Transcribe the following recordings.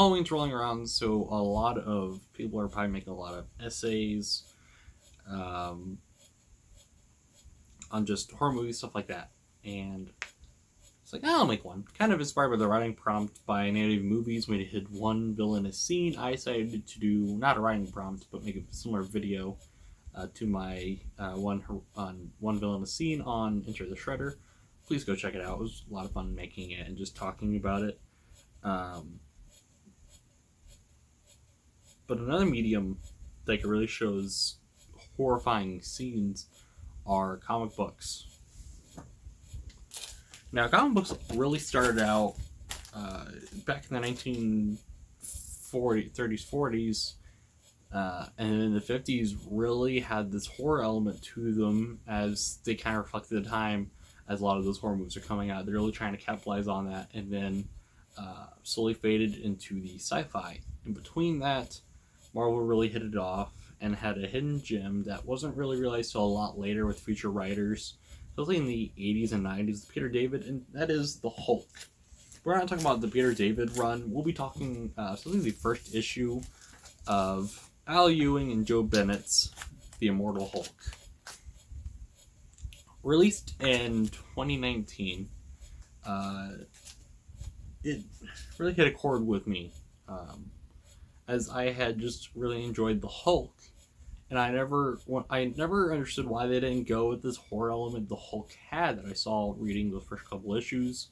Halloween's rolling around, so a lot of people are probably making a lot of essays on just horror movies, stuff like that. And it's like, I'll make one. Kind of inspired by the writing prompt by Native Movies. We had one villainous scene. I decided to do not a writing prompt, but make a similar video to my one villainous scene on Enter the Shredder. Please go check it out. It was a lot of fun making it and just talking about it. But another medium that really shows horrifying scenes are comic books. Now, comic books really started out back in the 1930s, 40s, and in the 50s really had this horror element to them as they kind of reflected the time as a lot of those horror movies are coming out. They're really trying to capitalize on that, and then slowly faded into the sci-fi. In between that, Marvel really hit it off and had a hidden gem that wasn't really realized till a lot later with future writers, especially in the 80s and 90s, Peter David, and that is the Hulk. We're not talking about the Peter David run. We'll be talking something the first issue of Al Ewing and Joe Bennett's The Immortal Hulk. Released in 2019, it really hit a chord with me, as I had just really enjoyed the Hulk, and I never understood why they didn't go with this horror element the Hulk had that I saw reading the first couple issues,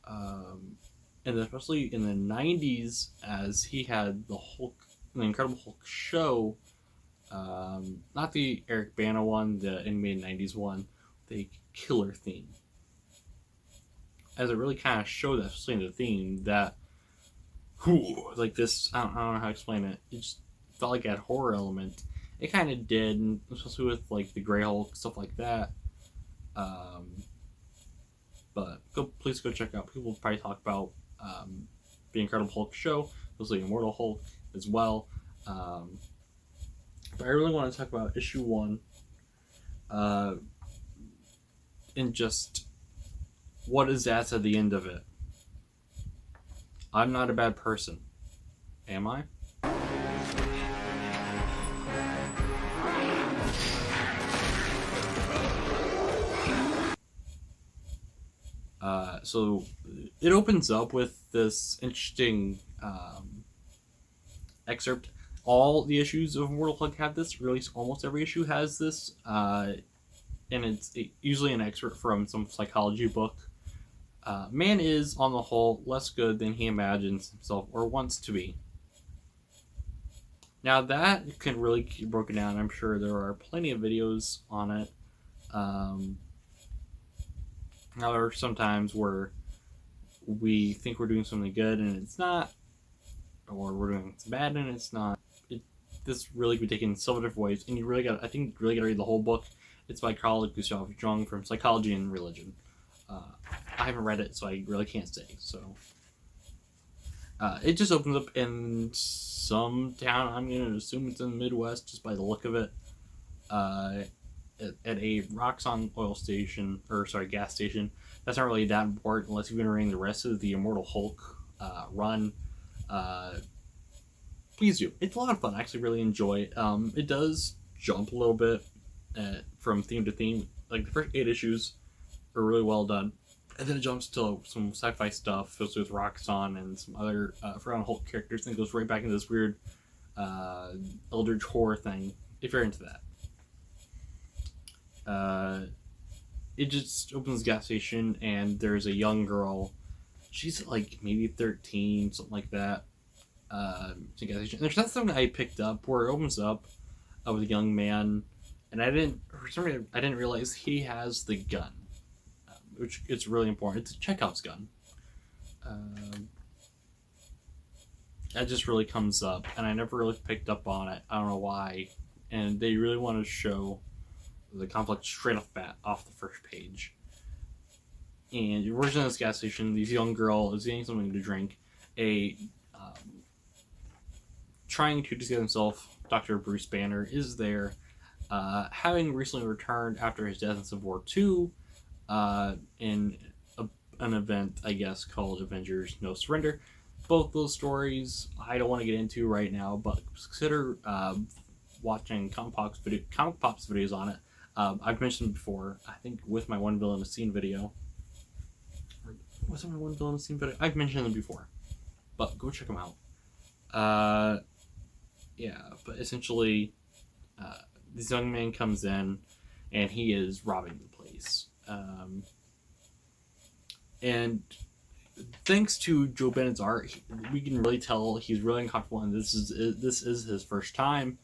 and especially in the 90s as he had the Incredible Hulk show, not the Eric Bana one, the animated 90s one, the killer theme. As it really kind of showed that, especially in the theme, that like this, I don't know how to explain it. It just felt like it had horror element. It kind of did, and especially with like the Grey Hulk, stuff like that. But please go check out. People probably talk about the Incredible Hulk show, mostly Immortal Hulk as well. But I really want to talk about issue 1, and just what is that at the end of it. I'm not a bad person. Am I? So it opens up with this interesting excerpt. All the issues of Immortal Hulk have this, really almost every issue has this, and it's usually an excerpt from some psychology book. Man is, on the whole, less good than he imagines himself or wants to be. Now that can really be broken down. I'm sure there are plenty of videos on it. Now there are some times where we think we're doing something good and it's not, or we're doing something bad and it's not. This really could be taken in several different ways, and you really got to read the whole book. It's by Carl Gustav Jung from Psychology and Religion. I haven't read it, so I really can't say. So it just opens up in some town. I'm going to assume it's in the Midwest just by the look of it. At a Roxxon gas station. That's not really that important unless you've been reading the rest of the Immortal Hulk run. Please do. It's a lot of fun. I actually really enjoy it. It does jump a little bit from theme to theme. Like the first 8 issues are really well done, and then it jumps to some sci-fi stuff, especially with Roxxon and some other forgotten Hulk characters, and it goes right back into this weird eldritch horror thing. If you're into that. It just opens the gas station and there's a young girl. She's like maybe 13, something like that. To gas station. There's not something I picked up where it opens up with a young man, and for some reason I didn't realize he has the gun, which it's really important. It's Chekhov's gun. That just really comes up, and I never really picked up on it. I don't know why, and they really want to show the conflict straight off the first page. And you're working at this gas station. This young girl is getting something to drink. Trying to disguise himself, Dr. Bruce Banner is there, having recently returned after his death in Civil War II, in an event, I guess, called Avengers No Surrender. both those stories I don't want to get into right now, but consider watching Comic Pops videos on it. I've mentioned before, I think with my one villain a scene video. Or was it my one villain a scene video? I've mentioned them before, but go check them out. Yeah, but essentially, this young man comes in, and he is robbing the place. And thanks to Joe Bennett's art, we can really tell he's really uncomfortable, and this is his first time.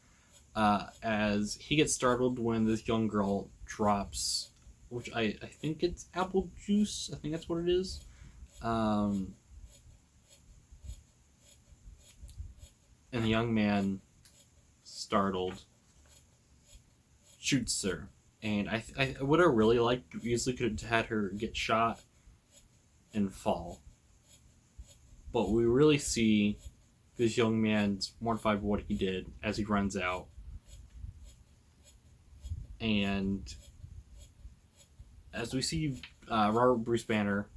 As he gets startled when this young girl drops, which I think it's apple juice. I think that's what it is. And the young man, startled, shoots her. And I would have really liked to easily could have had her get shot and fall. But we really see this young man's mortified by what he did as he runs out. And as we see, Robert Bruce Banner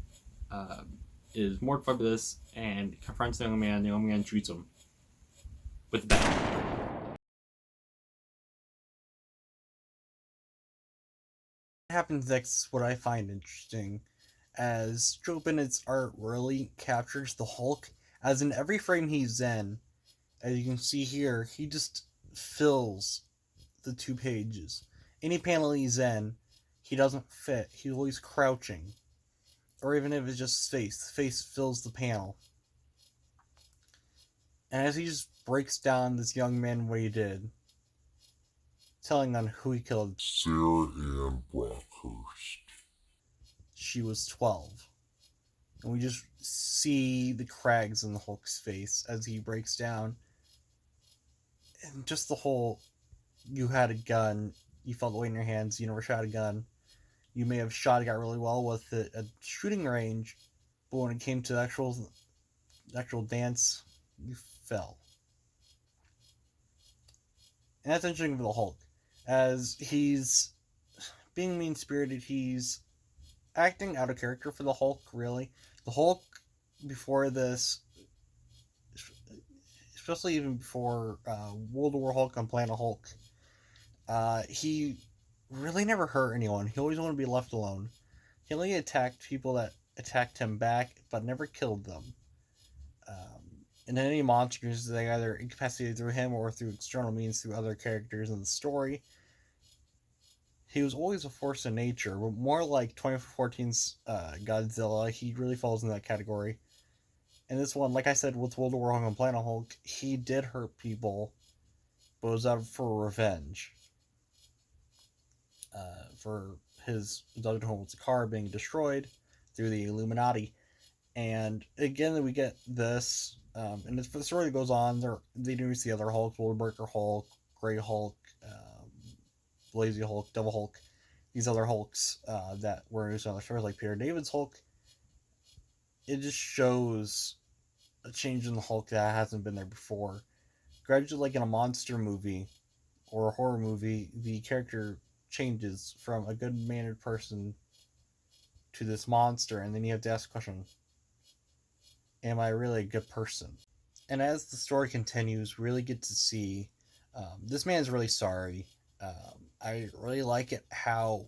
is mortified by this and confronts the young man shoots him with a bat. What happens next is what I find interesting, as Joe Bennett's art really captures the Hulk, as in every frame he's in, as you can see here, he just fills the 2 pages. Any panel he's in, he doesn't fit. He's always crouching. Or even if it's just his face, the face fills the panel. And as he just breaks down this young man what he did, telling on who he killed. Sarah Ann Brockhurst. She was 12. And we just see the crags in the Hulk's face as he breaks down. And just the whole, you had a gun, you felt the weight in your hands, you never shot a gun. You may have shot it got really well with it at shooting range, but when it came to the actual dance, you fell. And that's interesting for the Hulk, as he's being mean-spirited, he's acting out of character for the Hulk, really. The Hulk, before this, especially even before World War Hulk on Planet Hulk, he really never hurt anyone. He always wanted to be left alone. He only attacked people that attacked him back, but never killed them. And then any monsters, they either incapacitated through him or through external means through other characters in the story. He was always a force of nature, but more like 2014's Godzilla. He really falls in that category. And this one, like I said, with World War Hulk and Planet Hulk, he did hurt people, but it was out for revenge. For his Dr. Holmes' car being destroyed through the Illuminati. And again, we get this, and the story that goes on, they introduce the other Hulks, Warbreaker Hulk, Grey Hulk, Lazy Hulk, Devil Hulk, these other Hulks that were introduced in other stories, like Peter David's Hulk. It just shows a change in the Hulk that hasn't been there before. Gradually, like in a monster movie or a horror movie, the character changes from a good-mannered person to this monster, and then you have to ask the question, am I really a good person? And as the story continues, we really get to see this man is really sorry. I really like it how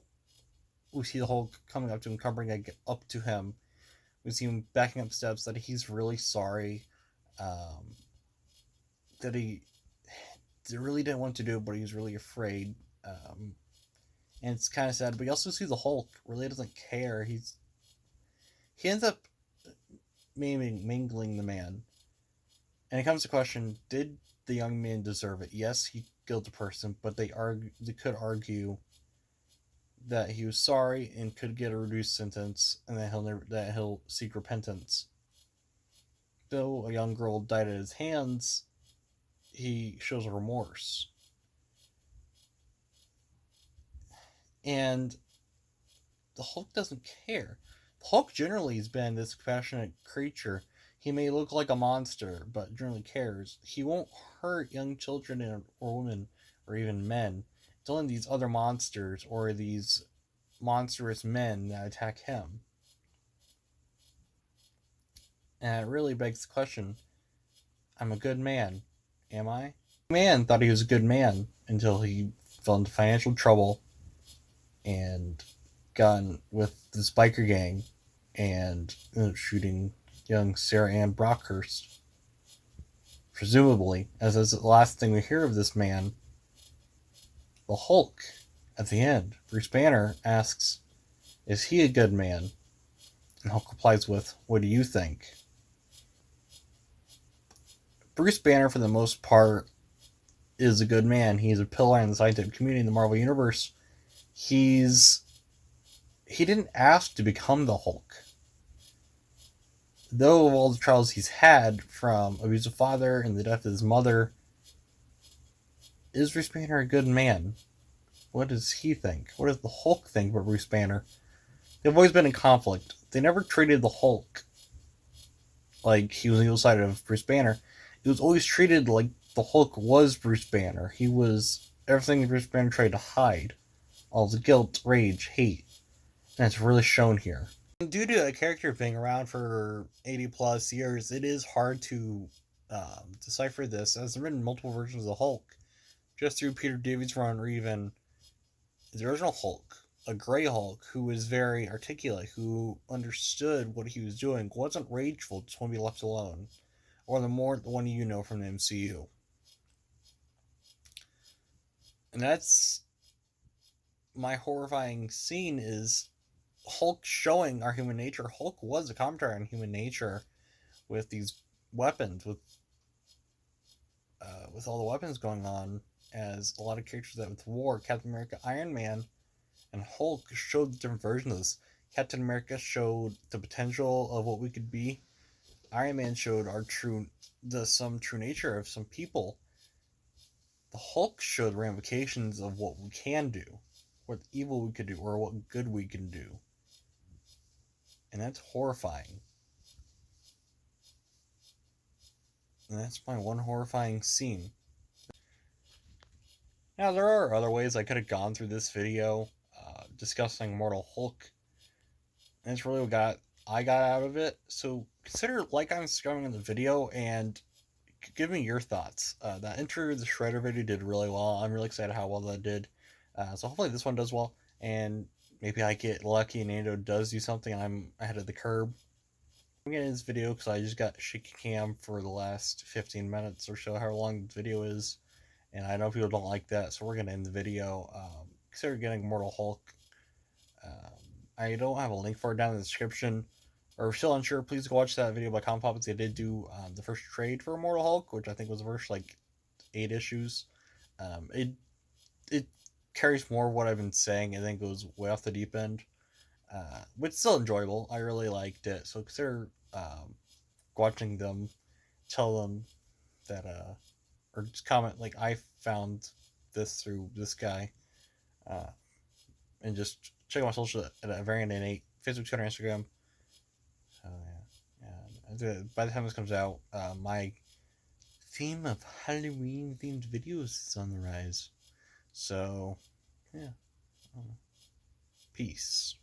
we see the Hulk coming up to him, coming up to him. We see him backing up steps, that he's really sorry, that he really didn't want to do it, but he's really afraid. And it's kind of sad, but you also see the Hulk really doesn't care. He ends up mingling the man. And it comes to the question, did the young man deserve it? Yes, he killed a person, but they could argue that he was sorry and could get a reduced sentence, and that he'll seek repentance. Though a young girl died at his hands, he shows remorse. And the Hulk doesn't care. The Hulk generally has been this compassionate creature. He may look like a monster, but generally cares. He won't hurt young children or women or even men. It's only these other monsters or these monstrous men that attack him. And it really begs the question, I'm a good man. Am I? Man thought he was a good man until he fell into financial trouble and got with this biker gang and shooting young Sarah Ann Brockhurst. Presumably, as is the last thing we hear of this man, the Hulk, at the end, Bruce Banner asks, is he a good man? And Hulk replies with, what do you think? Bruce Banner, for the most part, is a good man. He's a pillar in the scientific community in the Marvel Universe. He didn't ask to become the Hulk. Though of all the trials he's had, from abusive father and the death of his mother, is Bruce Banner a good man? What does he think? What does the Hulk think about Bruce Banner? They've always been in conflict. They never treated the Hulk like he was on the other side of Bruce Banner. It was always treated like the Hulk was Bruce Banner. He was everything that Bruce Banner tried to hide. All the guilt, rage, hate. And it's really shown here. And due to a character being around for 80 plus years, it is hard to decipher this, as there have been multiple versions of the Hulk. Just through Peter David's run, or even the original Hulk, a gray Hulk who was very articulate, who understood what he was doing, wasn't rageful, just wanted to be left alone. Or the one you know from the MCU. And that's my horrifying scene, is Hulk showing our human nature. Hulk was a commentary on human nature with these weapons, with all the weapons going on, as a lot of characters that with war, Captain America, Iron Man, and Hulk showed different versions of this. Captain America showed the potential of what we could be. Iron Man showed some true nature of some people. The Hulk showed ramifications of what we can do, what evil we could do, or what good we can do. And that's horrifying. And that's my one horrifying scene. Now, there are other ways I could have gone through this video discussing Immortal Hulk. And that's really what I got out of it. So consider liking and subscribing on the video and give me your thoughts. That Enter the Shredder video did really well. I'm really excited how well that did. So hopefully this one does well. And maybe I get lucky and Nando does do something and I'm ahead of the curve. I'm getting this video because I just got shaky cam for the last 15 minutes or so, however long the video is. And I know people don't like that, so we're going to end the video. Consider getting Immortal Hulk. I don't have a link for it down in the description. Or if you're still unsure, please go watch that video by Comic Puppets. They did do the first trade for Immortal Hulk, which I think was the first 8 issues. It carries more of what I've been saying. I think it goes way off the deep end. But it's still enjoyable. I really liked it. So consider watching them. Tell them that, or just comment, I found this through this guy. And just check out my social at Variant Innate, Facebook, Twitter, Instagram. Yeah. By the time this comes out, my theme of Halloween themed videos is on the rise. So, yeah. Peace.